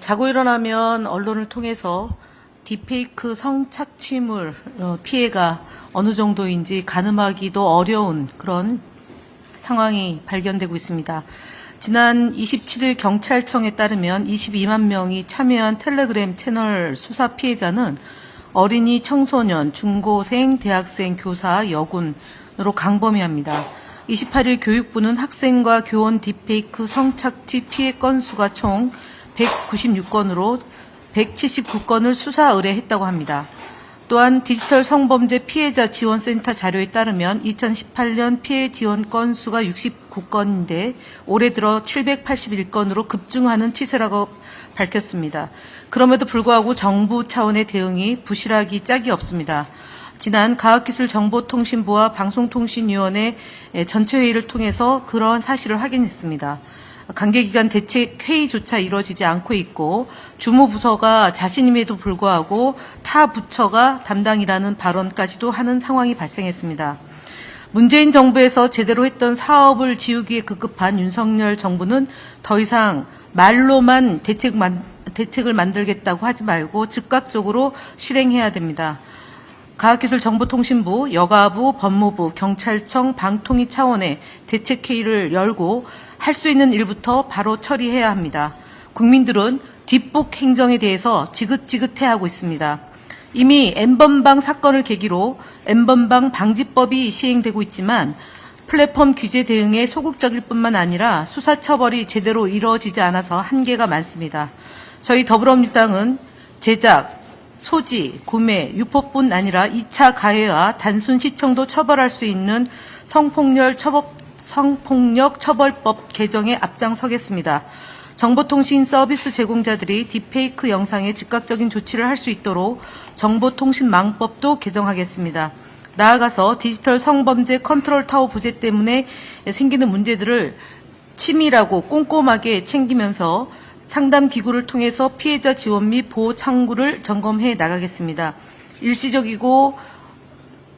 자고 일어나면 언론을 통해서 딥페이크 성착취물 피해가 어느 정도인지 가늠하기도 어려운 그런 상황이 발견되고 있습니다. 지난 27일 경찰청에 따르면 22만 명이 참여한 텔레그램 채널 수사 피해자는 어린이, 청소년, 중고생, 대학생, 교사, 여군으로 강범위합니다. 28일 교육부는 학생과 교원 딥페이크 성착취 피해 건수가 총 196건으로 179건을 수사 의뢰했다고 합니다. 또한 디지털 성범죄 피해자 지원센터 자료에 따르면 2018년 피해 지원 건수가 69건인데 올해 들어 781건으로 급증하는 추세라고 밝혔습니다. 그럼에도 불구하고 정부 차원의 대응이 부실하기 짝이 없습니다. 지난 과학기술정보통신부와 방송통신위원회 전체 회의를 통해서 그러한 사실을 확인했습니다. 관계기관 대책 회의조차 이루어지지 않고 있고 주무부서가 자신임에도 불구하고 타 부처가 담당이라는 발언까지도 하는 상황이 발생했습니다. 문재인 정부에서 제대로 했던 사업을 지우기에 급급한 윤석열 정부는 더 이상 말로만 대책을 만들겠다고 하지 말고 즉각적으로 실행해야 됩니다. 과학기술정보통신부, 여가부, 법무부, 경찰청, 방통위 차원의 대책회의를 열고 할 수 있는 일부터 바로 처리해야 합니다. 국민들은 뒷북 행정에 대해서 지긋지긋해하고 있습니다. 이미 N번방 사건을 계기로 N번방 방지법이 시행되고 있지만 플랫폼 규제 대응에 소극적일 뿐만 아니라 수사 처벌이 제대로 이루어지지 않아서 한계가 많습니다. 저희 더불어민주당은 제작, 소지, 구매, 유포뿐 아니라 2차 가해와 단순 시청도 처벌할 수 있는 성폭력 처벌법 개정에 앞장서겠습니다. 정보통신 서비스 제공자들이 딥페이크 영상에 즉각적인 조치를 할 수 있도록 정보통신망법도 개정하겠습니다. 나아가서 디지털 성범죄 컨트롤 타워 부재 때문에 생기는 문제들을 치밀하고 꼼꼼하게 챙기면서 상담 기구를 통해서 피해자 지원 및 보호 창구를 점검해 나가겠습니다. 일시적이고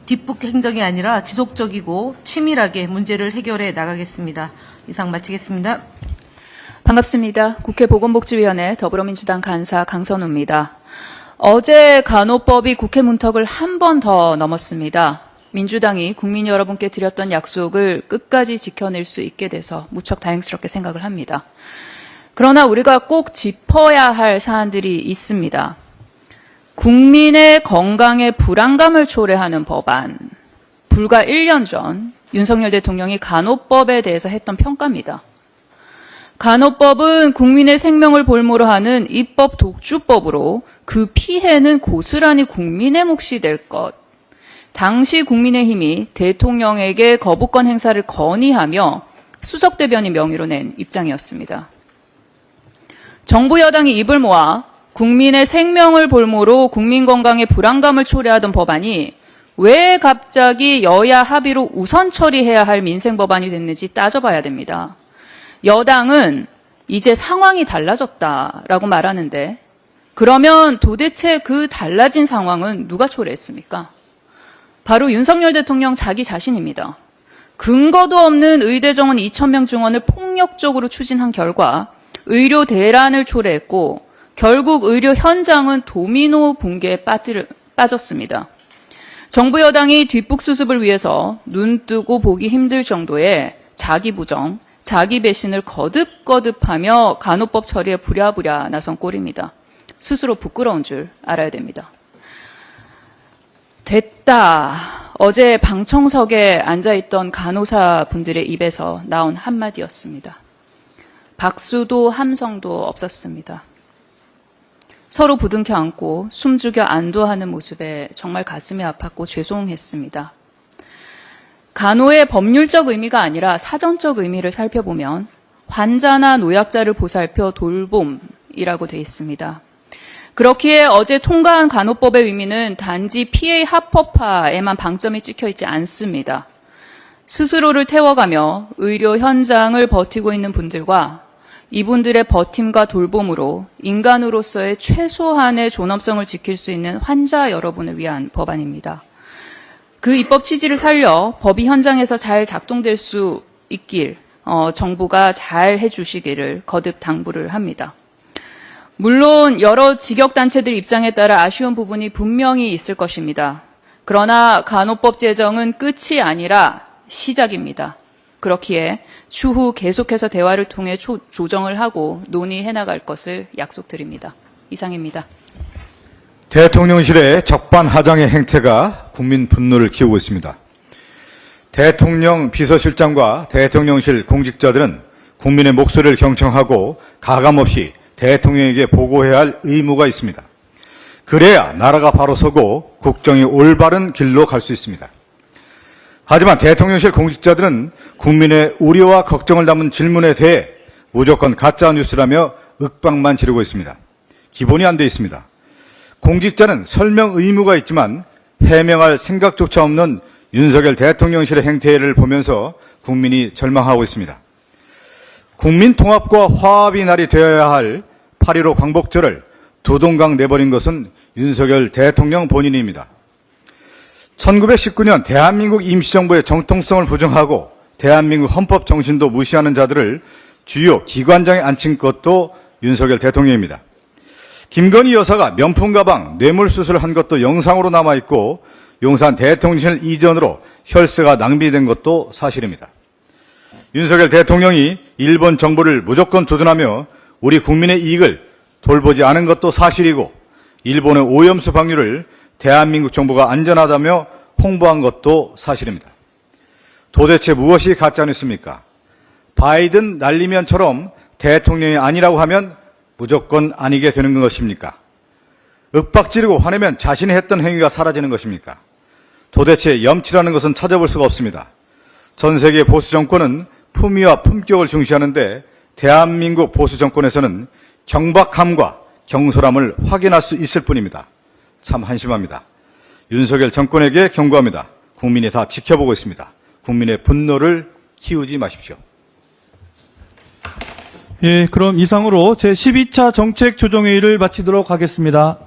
뒷북 행정이 아니라 지속적이고 치밀하게 문제를 해결해 나가겠습니다. 이상 마치겠습니다. 반갑습니다. 국회 보건복지위원회 더불어민주당 간사 강선우입니다. 어제 간호법이 국회 문턱을 한 번 더 넘었습니다. 민주당이 국민 여러분께 드렸던 약속을 끝까지 지켜낼 수 있게 돼서 무척 다행스럽게 생각을 합니다. 그러나 우리가 꼭 짚어야 할 사안들이 있습니다. 국민의 건강에 불안감을 초래하는 법안. 불과 1년 전 윤석열 대통령이 간호법에 대해서 했던 평가입니다. 간호법은 국민의 생명을 볼모로 하는 입법 독주법으로 그 피해는 고스란히 국민의 몫이 될 것. 당시 국민의힘이 대통령에게 거부권 행사를 건의하며 수석 대변인 명의로 낸 입장이었습니다. 정부 여당이 입을 모아 국민의 생명을 볼모로 국민 건강에 불안감을 초래하던 법안이 왜 갑자기 여야 합의로 우선 처리해야 할 민생 법안이 됐는지 따져봐야 됩니다. 여당은 이제 상황이 달라졌다라고 말하는데 그러면 도대체 그 달라진 상황은 누가 초래했습니까? 바로 윤석열 대통령 자기 자신입니다. 근거도 없는 의대 정원 2,000명 증원을 폭력적으로 추진한 결과 의료 대란을 초래했고 결국 의료 현장은 도미노 붕괴에 빠졌습니다. 정부 여당이 뒷북 수습을 위해서 눈 뜨고 보기 힘들 정도의 자기 부정, 자기 배신을 거듭거듭하며 간호법 처리에 부랴부랴 나선 꼴입니다. 스스로 부끄러운 줄 알아야 됩니다. 됐다. 어제 방청석에 앉아있던 간호사분들의 입에서 나온 한마디였습니다. 박수도 함성도 없었습니다. 서로 부둥켜 안고 숨죽여 안도하는 모습에 정말 가슴이 아팠고 죄송했습니다. 간호의 법률적 의미가 아니라 사전적 의미를 살펴보면 환자나 노약자를 보살펴 돌봄이라고 되어 있습니다. 그렇기에 어제 통과한 간호법의 의미는 단지 PA 합법화에만 방점이 찍혀 있지 않습니다. 스스로를 태워가며 의료 현장을 버티고 있는 분들과 이분들의 버팀과 돌봄으로 인간으로서의 최소한의 존엄성을 지킬 수 있는 환자 여러분을 위한 법안입니다. 그 입법 취지를 살려 법이 현장에서 잘 작동될 수 있길 정부가 잘 해주시기를 거듭 당부를 합니다. 물론 여러 직역단체들 입장에 따라 아쉬운 부분이 분명히 있을 것입니다. 그러나 간호법 제정은 끝이 아니라 시작입니다. 그렇기에 추후 계속해서 대화를 통해 조정을 하고 논의해 나갈 것을 약속드립니다. 이상입니다. 대통령실의 적반하장의 행태가 국민 분노를 키우고 있습니다. 대통령 비서실장과 대통령실 공직자들은 국민의 목소리를 경청하고 가감없이 대통령에게 보고해야 할 의무가 있습니다. 그래야 나라가 바로 서고 국정이 올바른 길로 갈 수 있습니다. 하지만 대통령실 공직자들은 국민의 우려와 걱정을 담은 질문에 대해 무조건 가짜뉴스라며 윽박만 지르고 있습니다. 기본이 안 돼 있습니다. 공직자는 설명 의무가 있지만 해명할 생각조차 없는 윤석열 대통령실의 행태를 보면서 국민이 절망하고 있습니다. 국민 통합과 화합이 날이 되어야 할 8.15 광복절을 두동강 내버린 것은 윤석열 대통령 본인입니다. 1919년 대한민국 임시정부의 정통성을 부정하고 대한민국 헌법 정신도 무시하는 자들을 주요 기관장에 앉힌 것도 윤석열 대통령입니다. 김건희 여사가 명품 가방 뇌물수술을 한 것도 영상으로 남아있고 용산 대통령실 이전으로 혈세가 낭비된 것도 사실입니다. 윤석열 대통령이 일본 정부를 무조건 조준하며 우리 국민의 이익을 돌보지 않은 것도 사실이고 일본의 오염수 방류를 대한민국 정부가 안전하다며 홍보한 것도 사실입니다. 도대체 무엇이 가짜뉴스입니까? 바이든 날리면처럼 대통령이 아니라고 하면 무조건 아니게 되는 것입니까? 윽박지르고 화내면 자신이 했던 행위가 사라지는 것입니까? 도대체 염치라는 것은 찾아볼 수가 없습니다. 전 세계 보수 정권은 품위와 품격을 중시하는데 대한민국 보수 정권에서는 경박함과 경솔함을 확인할 수 있을 뿐입니다. 참 한심합니다. 윤석열 정권에게 경고합니다. 국민이 다 지켜보고 있습니다. 국민의 분노를 키우지 마십시오. 예, 그럼 이상으로 제12차 정책조정회의를 마치도록 하겠습니다.